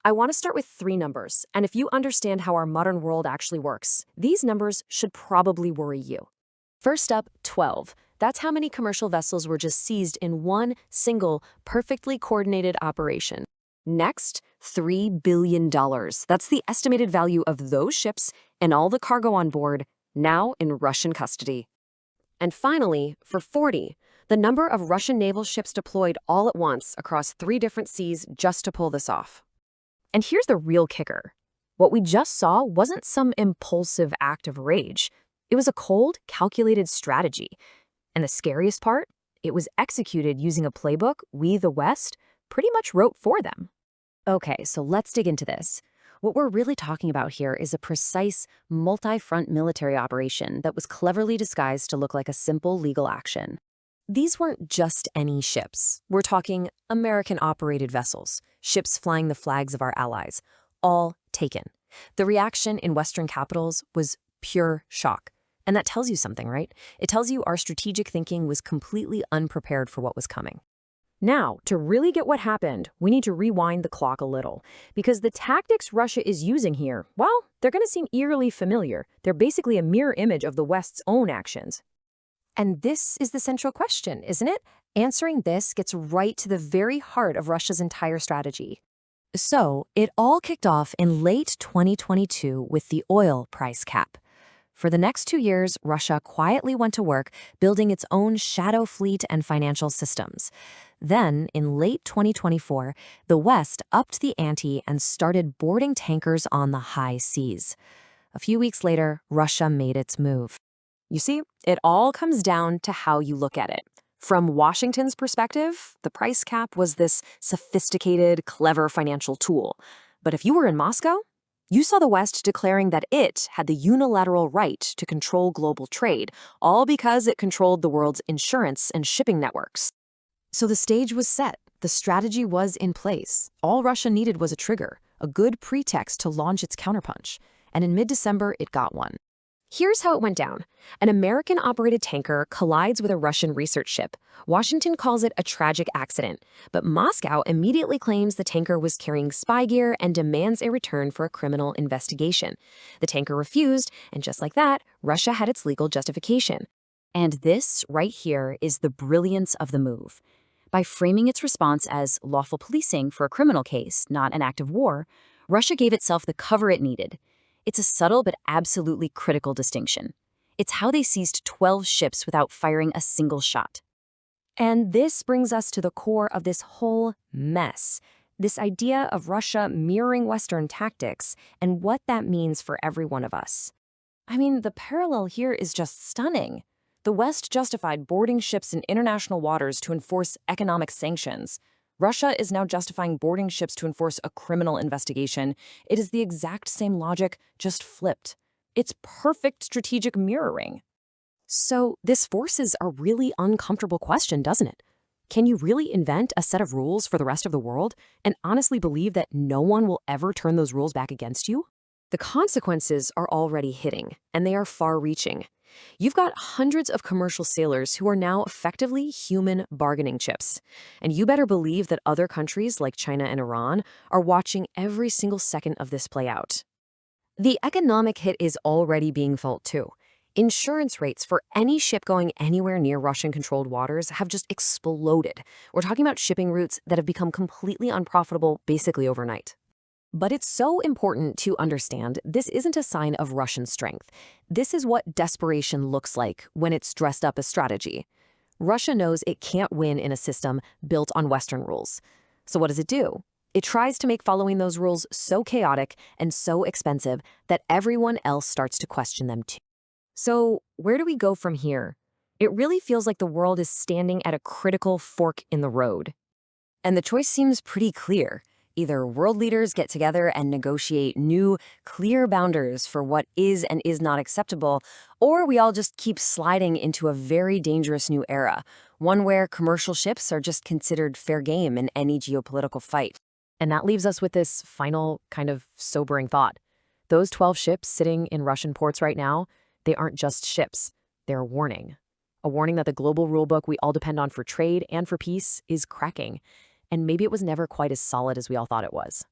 I want to start with three numbers, and if you understand how our modern world actually works, these numbers should probably worry you. First up, 12. That's how many commercial vessels were just seized in one single, perfectly coordinated operation. Next, $3 billion. That's the estimated value of those ships and all the cargo on board, now in Russian custody. And finally, for 40, the number of Russian naval ships deployed all at once across 3 different seas just to pull this off. And here's the real kicker. What we just saw wasn't some impulsive act of rage. It was a cold, calculated strategy. And the scariest part? It was executed using a playbook we, the West, pretty much wrote for them. Okay, so let's dig into this. What we're really talking about here is a precise, multi-front military operation that was cleverly disguised to look like a simple legal action. These weren't just any ships. We're talking American-operated vessels, ships flying the flags of our allies, all taken. The reaction in Western capitals was pure shock. And that tells you something, right? It tells you our strategic thinking was completely unprepared for what was coming. Now, to really get what happened, we need to rewind the clock a little, because the tactics Russia is using here, well, they're going to seem eerily familiar. They're basically a mirror image of the West's own actions. And this is the central question, isn't it? Answering this gets right to the very heart of Russia's entire strategy. So, it all kicked off in late 2022 with the oil price cap. For the next 2 years, Russia quietly went to work building its own shadow fleet and financial systems. Then, in late 2024, the West upped the ante and started boarding tankers on the high seas. A few weeks later, Russia made its move. You see, it all comes down to how you look at it. From Washington's perspective, the price cap was this sophisticated, clever financial tool. But if you were in Moscow, you saw the West declaring that it had the unilateral right to control global trade, all because it controlled the world's insurance and shipping networks. So the stage was set. The strategy was in place. All Russia needed was a trigger, a good pretext to launch its counterpunch. And in mid-December, it got one. Here's how it went down. An American-operated tanker collides with a Russian research ship. Washington calls it a tragic accident, but Moscow immediately claims the tanker was carrying spy gear and demands a return for a criminal investigation. The tanker refused, and just like that, Russia had its legal justification. And this, right here, is the brilliance of the move. By framing its response as lawful policing for a criminal case, not an act of war, Russia gave itself the cover it needed. It's a subtle but absolutely critical distinction. It's how they seized 12 ships without firing a single shot. And this brings us to the core of this whole mess, this idea of Russia mirroring Western tactics and what that means for every one of us. I mean, the parallel here is just stunning. The West justified boarding ships in international waters to enforce economic sanctions. Russia is now justifying boarding ships to enforce a criminal investigation. It is the exact same logic, just flipped. It's perfect strategic mirroring. So this forces a really uncomfortable question, doesn't it? Can you really invent a set of rules for the rest of the world and honestly believe that no one will ever turn those rules back against you? The consequences are already hitting, and they are far-reaching. You've got hundreds of commercial sailors who are now effectively human bargaining chips. And you better believe that other countries like China and Iran are watching every single second of this play out. The economic hit is already being felt too. Insurance rates for any ship going anywhere near Russian-controlled waters have just exploded. We're talking about shipping routes that have become completely unprofitable basically overnight. But it's so important to understand this isn't a sign of Russian strength. This is what desperation looks like when it's dressed up as strategy. Russia knows it can't win in a system built on Western rules. So what does it do? It tries to make following those rules so chaotic and so expensive that everyone else starts to question them too. So where do we go from here? It really feels like the world is standing at a critical fork in the road. And the choice seems pretty clear. Either world leaders get together and negotiate new, clear boundaries for what is and is not acceptable, or we all just keep sliding into a very dangerous new era, one where commercial ships are just considered fair game in any geopolitical fight. And that leaves us with this final kind of sobering thought. Those 12 ships sitting in Russian ports right now, they aren't just ships. They're a warning that the global rulebook we all depend on for trade and for peace is cracking. And maybe it was never quite as solid as we all thought it was.